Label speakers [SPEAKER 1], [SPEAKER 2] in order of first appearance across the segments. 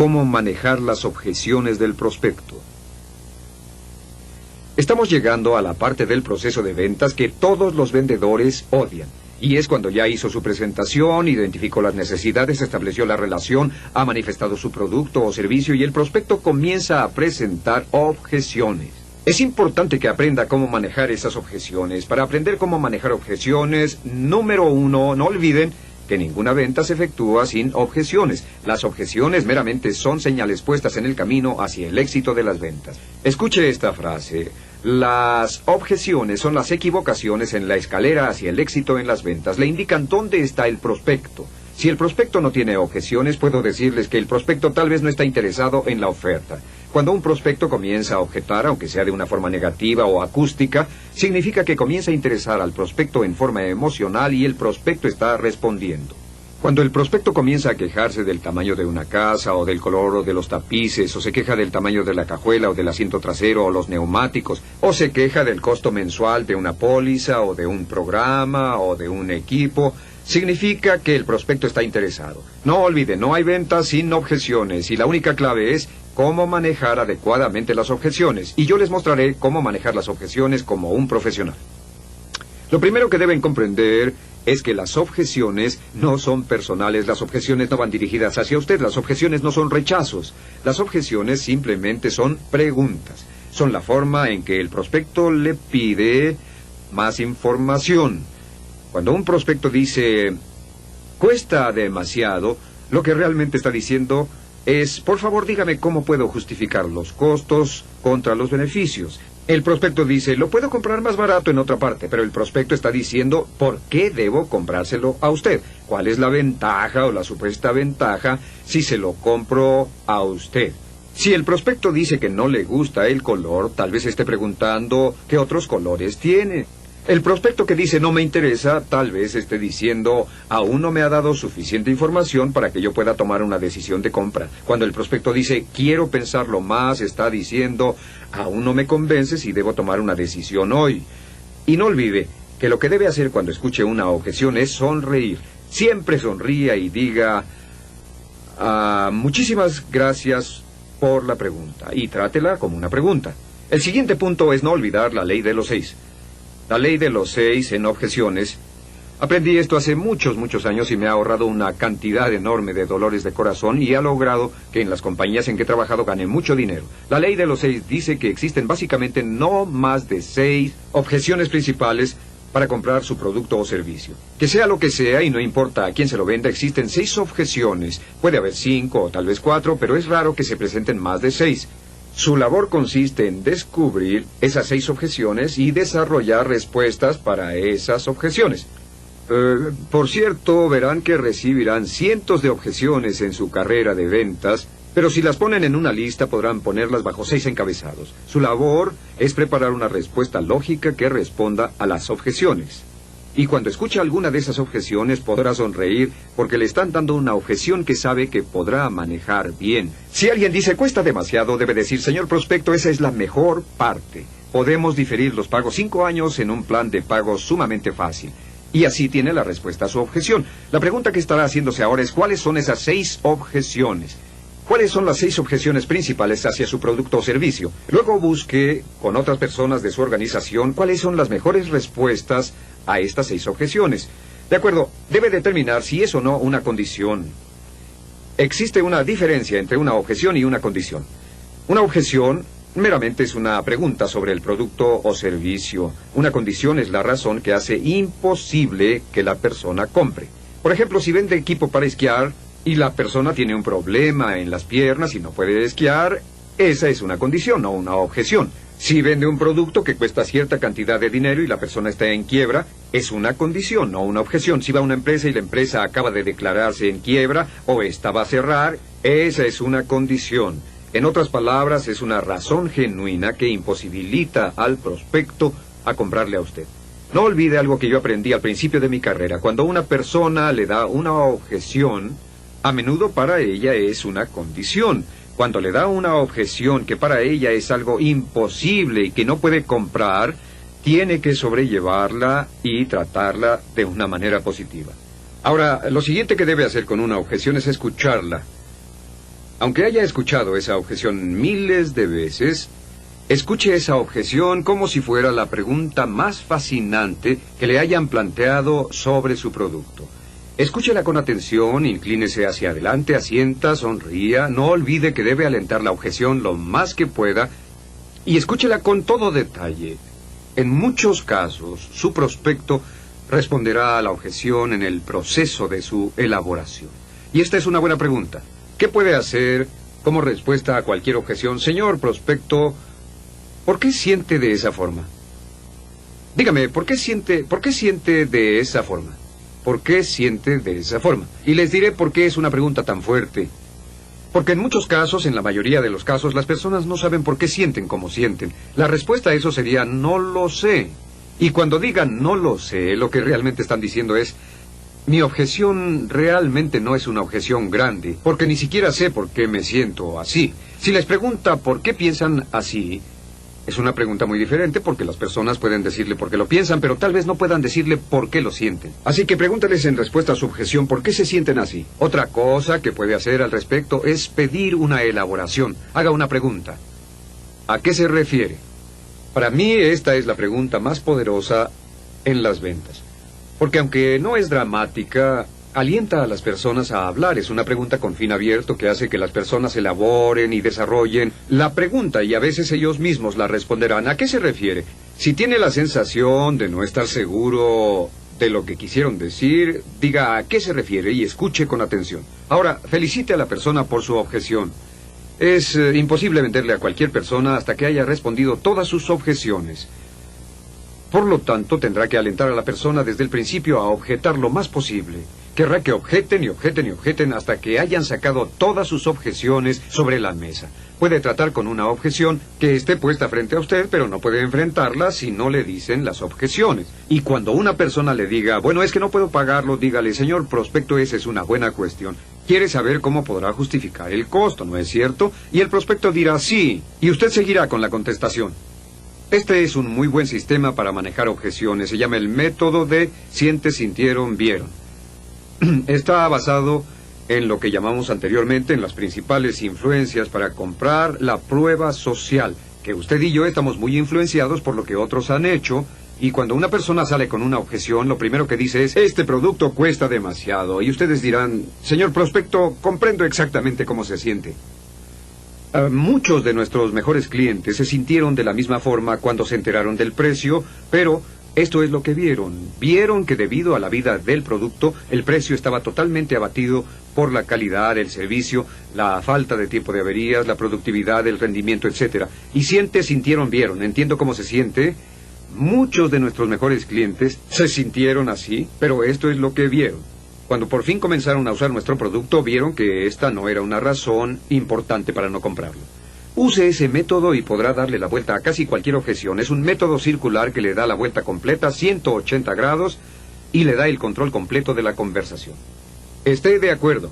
[SPEAKER 1] cómo manejar las objeciones del prospecto. Estamos llegando a la parte del proceso de ventas que todos los vendedores odian. Y es cuando ya hizo su presentación, identificó las necesidades, estableció la relación, ha manifestado su producto o servicio y el prospecto comienza a presentar objeciones. Es importante que aprenda cómo manejar esas objeciones. Para aprender cómo manejar objeciones, número 1, no olviden que ninguna venta se efectúa sin objeciones. Las objeciones meramente son señales puestas en el camino hacia el éxito de las ventas. Escuche esta frase. Las objeciones son las equivocaciones en la escalera hacia el éxito en las ventas. Le indican dónde está el prospecto. Si el prospecto no tiene objeciones, puedo decirles que el prospecto tal vez no está interesado en la oferta. Cuando un prospecto comienza a objetar, aunque sea de una forma negativa o acústica, significa que comienza a interesar al prospecto en forma emocional y el prospecto está respondiendo. Cuando el prospecto comienza a quejarse del tamaño de una casa, o del color o de los tapices, o se queja del tamaño de la cajuela o del asiento trasero o los neumáticos, o se queja del costo mensual de una póliza o de un programa o de un equipo, significa que el prospecto está interesado. No olvide, no hay ventas sin objeciones y la única clave es cómo manejar adecuadamente las objeciones. Y yo les mostraré cómo manejar las objeciones como un profesional. Lo primero que deben comprender es que las objeciones no son personales, las objeciones no van dirigidas hacia usted, las objeciones no son rechazos, las objeciones simplemente son preguntas. Son la forma en que el prospecto le pide más información. Cuando un prospecto dice, cuesta demasiado, lo que realmente está diciendo es, por favor dígame cómo puedo justificar los costos contra los beneficios. El prospecto dice, lo puedo comprar más barato en otra parte, pero el prospecto está diciendo, ¿por qué debo comprárselo a usted? ¿Cuál es la ventaja o la supuesta ventaja si se lo compro a usted? Si el prospecto dice que no le gusta el color, tal vez esté preguntando qué otros colores tiene. El prospecto que dice no me interesa, tal vez esté diciendo aún no me ha dado suficiente información para que yo pueda tomar una decisión de compra. Cuando el prospecto dice quiero pensarlo más, está diciendo aún no me convence si debo tomar una decisión hoy. Y no olvide que lo que debe hacer cuando escuche una objeción es sonreír. Siempre sonría y diga muchísimas gracias por la pregunta y trátela como una pregunta. El siguiente punto es no olvidar la ley de los 6. La ley de los 6 en objeciones. Aprendí esto hace muchos años y me ha ahorrado una cantidad enorme de dolores de corazón y ha logrado que en las compañías en que he trabajado gane mucho dinero. La ley de los 6 dice que existen básicamente no más de 6 objeciones principales para comprar su producto o servicio. Que sea lo que sea y no importa a quién se lo venda, existen 6 objeciones. Puede haber 5 o tal vez 4, pero es raro que se presenten más de 6. Su labor consiste en descubrir esas 6 objeciones y desarrollar respuestas para esas objeciones. Por cierto, verán que recibirán cientos de objeciones en su carrera de ventas, pero si las ponen en una lista podrán ponerlas bajo 6 encabezados. Su labor es preparar una respuesta lógica que responda a las objeciones. Y cuando escuche alguna de esas objeciones podrá sonreír porque le están dando una objeción que sabe que podrá manejar bien. Si alguien dice cuesta demasiado, debe decir, señor prospecto, esa es la mejor parte. Podemos diferir los pagos 5 años en un plan de pago sumamente fácil. Y así tiene la respuesta a su objeción. La pregunta que estará haciéndose ahora es ¿cuáles son esas 6 objeciones? ¿Cuáles son las 6 objeciones principales hacia su producto o servicio? Luego busque con otras personas de su organización cuáles son las mejores respuestas a estas 6 objeciones. De acuerdo, debe determinar si es o no una condición. Existe una diferencia entre una objeción y una condición. Una objeción meramente es una pregunta sobre el producto o servicio. Una condición es la razón que hace imposible que la persona compre. Por ejemplo, si vende equipo para esquiar y la persona tiene un problema en las piernas y no puede esquiar, esa es una condición, no una objeción. Si vende un producto que cuesta cierta cantidad de dinero y la persona está en quiebra, es una condición, no una objeción. Si va a una empresa y la empresa acaba de declararse en quiebra o esta va a cerrar, esa es una condición. En otras palabras, es una razón genuina que imposibilita al prospecto a comprarle a usted. No olvide algo que yo aprendí al principio de mi carrera. Cuando una persona le da una objeción, a menudo para ella es una condición. Cuando le da una objeción que para ella es algo imposible y que no puede comprar, tiene que sobrellevarla y tratarla de una manera positiva. Ahora, lo siguiente que debe hacer con una objeción es escucharla. Aunque haya escuchado esa objeción miles de veces, escuche esa objeción como si fuera la pregunta más fascinante que le hayan planteado sobre su producto. Escúchela con atención, inclínese hacia adelante, asienta, sonría, no olvide que debe alentar la objeción lo más que pueda y escúchela con todo detalle. En muchos casos, su prospecto responderá a la objeción en el proceso de su elaboración. Y esta es una buena pregunta. ¿Qué puede hacer como respuesta a cualquier objeción? Señor prospecto, ¿por qué siente de esa forma? Dígame, ¿por qué siente de esa forma? ¿Por qué siente de esa forma? Y les diré por qué es una pregunta tan fuerte. Porque en muchos casos, en la mayoría de los casos, las personas no saben por qué sienten como sienten. La respuesta a eso sería, no lo sé. Y cuando digan no lo sé, lo que realmente están diciendo es, mi objeción realmente no es una objeción grande, porque ni siquiera sé por qué me siento así. Si les pregunta por qué piensan así, es una pregunta muy diferente porque las personas pueden decirle por qué lo piensan, pero tal vez no puedan decirle por qué lo sienten. Así que pregúntales en respuesta a su objeción por qué se sienten así. Otra cosa que puede hacer al respecto es pedir una elaboración. Haga una pregunta. ¿A qué se refiere? Para mí esta es la pregunta más poderosa en las ventas. Porque aunque no es dramática, alienta a las personas a hablar. Es una pregunta con fin abierto que hace que las personas elaboren y desarrollen la pregunta y a veces ellos mismos la responderán. ¿A qué se refiere? Si tiene la sensación de no estar seguro de lo que quisieron decir, diga a qué se refiere y escuche con atención. Ahora, felicite a la persona por su objeción. Es imposible venderle a cualquier persona hasta que haya respondido todas sus objeciones. Por lo tanto, tendrá que alentar a la persona desde el principio a objetar lo más posible. Querrá que objeten y objeten y objeten hasta que hayan sacado todas sus objeciones sobre la mesa. Puede tratar con una objeción que esté puesta frente a usted, pero no puede enfrentarla si no le dicen las objeciones. Y cuando una persona le diga, bueno, es que no puedo pagarlo, dígale, señor prospecto, esa es una buena cuestión. Quiere saber cómo podrá justificar el costo, ¿no es cierto? Y el prospecto dirá sí, y usted seguirá con la contestación. Este es un muy buen sistema para manejar objeciones. Se llama el método de siente, sintieron, vieron. Está basado en lo que llamamos anteriormente en las principales influencias para comprar la prueba social, que usted y yo estamos muy influenciados por lo que otros han hecho, y cuando una persona sale con una objeción, lo primero que dice es, este producto cuesta demasiado, y ustedes dirán, señor prospecto, comprendo exactamente cómo se siente. Muchos de nuestros mejores clientes se sintieron de la misma forma cuando se enteraron del precio, pero esto es lo que vieron. Vieron que debido a la vida del producto, el precio estaba totalmente abatido por la calidad, el servicio, la falta de tiempo de averías, la productividad, el rendimiento, etc. Y sintieron, vieron. Entiendo cómo se siente. Muchos de nuestros mejores clientes se sintieron así, pero esto es lo que vieron. Cuando por fin comenzaron a usar nuestro producto, vieron que esta no era una razón importante para no comprarlo. Use ese método y podrá darle la vuelta a casi cualquier objeción. Es un método circular que le da la vuelta completa, 180 grados, y le da el control completo de la conversación. Esté de acuerdo.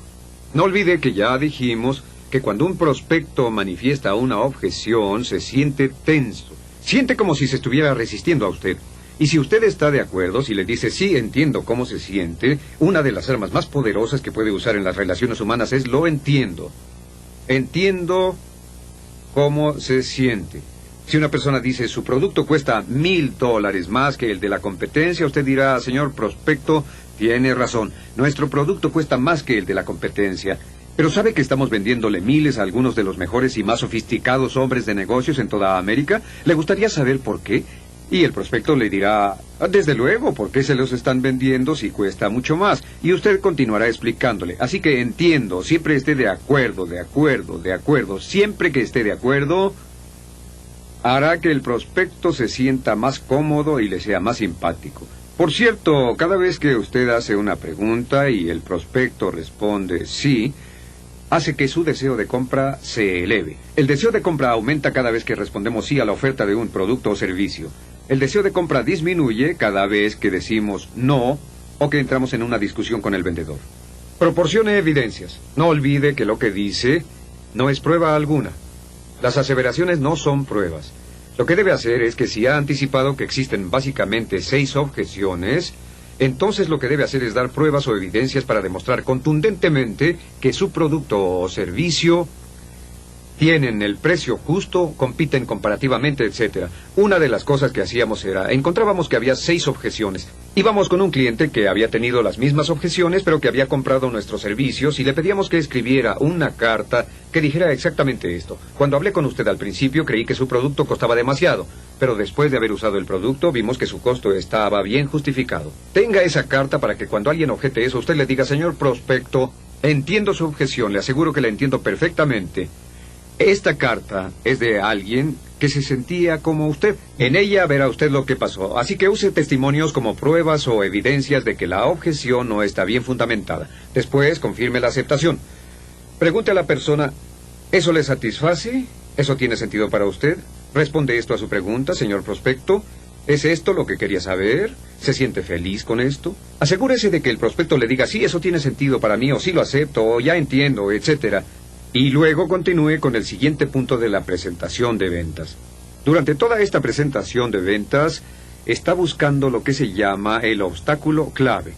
[SPEAKER 1] No olvide que ya dijimos que cuando un prospecto manifiesta una objeción, se siente tenso. Siente como si se estuviera resistiendo a usted. Y si usted está de acuerdo, si le dice, sí, entiendo cómo se siente, una de las armas más poderosas que puede usar en las relaciones humanas es lo entiendo. Entiendo cómo se siente. Si una persona dice, su producto cuesta $1,000 más que el de la competencia, usted dirá, señor prospecto, tiene razón. Nuestro producto cuesta más que el de la competencia. Pero ¿sabe que estamos vendiéndole miles a algunos de los mejores y más sofisticados hombres de negocios en toda América? ¿Le gustaría saber por qué? Y el prospecto le dirá, desde luego, ¿por qué se los están vendiendo si cuesta mucho más? Y usted continuará explicándole. Así que entiendo, siempre esté de acuerdo, de acuerdo, de acuerdo. Siempre que esté de acuerdo, hará que el prospecto se sienta más cómodo y le sea más simpático. Por cierto, cada vez que usted hace una pregunta y el prospecto responde sí, hace que su deseo de compra se eleve. El deseo de compra aumenta cada vez que respondemos sí a la oferta de un producto o servicio. El deseo de compra disminuye cada vez que decimos no o que entramos en una discusión con el vendedor. Proporcione evidencias. No olvide que lo que dice no es prueba alguna. Las aseveraciones no son pruebas. Lo que debe hacer es que si ha anticipado que existen básicamente 6 objeciones, entonces lo que debe hacer es dar pruebas o evidencias para demostrar contundentemente que su producto o servicio tienen el precio justo, compiten comparativamente, etc. Una de las cosas que hacíamos era, encontrábamos que había 6 objeciones. Íbamos con un cliente que había tenido las mismas objeciones, pero que había comprado nuestros servicios, y le pedíamos que escribiera una carta que dijera exactamente esto. Cuando hablé con usted al principio, creí que su producto costaba demasiado, pero después de haber usado el producto, vimos que su costo estaba bien justificado. Tenga esa carta para que cuando alguien objete eso, usted le diga: señor prospecto, entiendo su objeción, le aseguro que la entiendo perfectamente. Esta carta es de alguien que se sentía como usted. En ella verá usted lo que pasó. Así que use testimonios como pruebas o evidencias de que la objeción no está bien fundamentada. Después, confirme la aceptación. Pregunte a la persona: ¿eso le satisface? ¿Eso tiene sentido para usted? Responde esto a su pregunta, señor prospecto. ¿Es esto lo que quería saber? ¿Se siente feliz con esto? Asegúrese de que el prospecto le diga: sí, eso tiene sentido para mí, o sí lo acepto, o ya entiendo, etcétera. Y luego continúe con el siguiente punto de la presentación de ventas. Durante toda esta presentación de ventas, está buscando lo que se llama el obstáculo clave.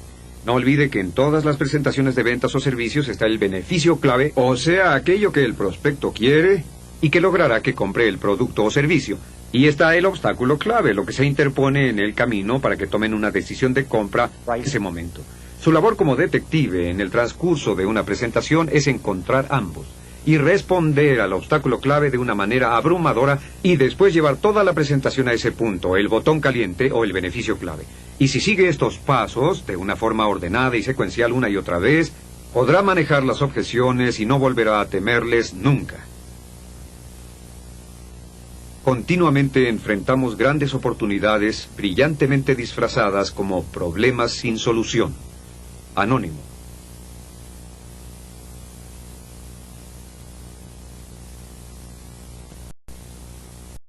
[SPEAKER 1] No olvide que en todas las presentaciones de ventas o servicios está el beneficio clave, o sea, aquello que el prospecto quiere y que logrará que compre el producto o servicio. Y está el obstáculo clave, lo que se interpone en el camino para que tomen una decisión de compra en ese momento. Su labor como detective en el transcurso de una presentación es encontrar ambos y responder al obstáculo clave de una manera abrumadora, y después llevar toda la presentación a ese punto, el botón caliente o el beneficio clave. Y si sigue estos pasos de una forma ordenada y secuencial una y otra vez, podrá manejar las objeciones y no volverá a temerles nunca. Continuamente enfrentamos grandes oportunidades brillantemente disfrazadas como problemas sin solución. Anónimo.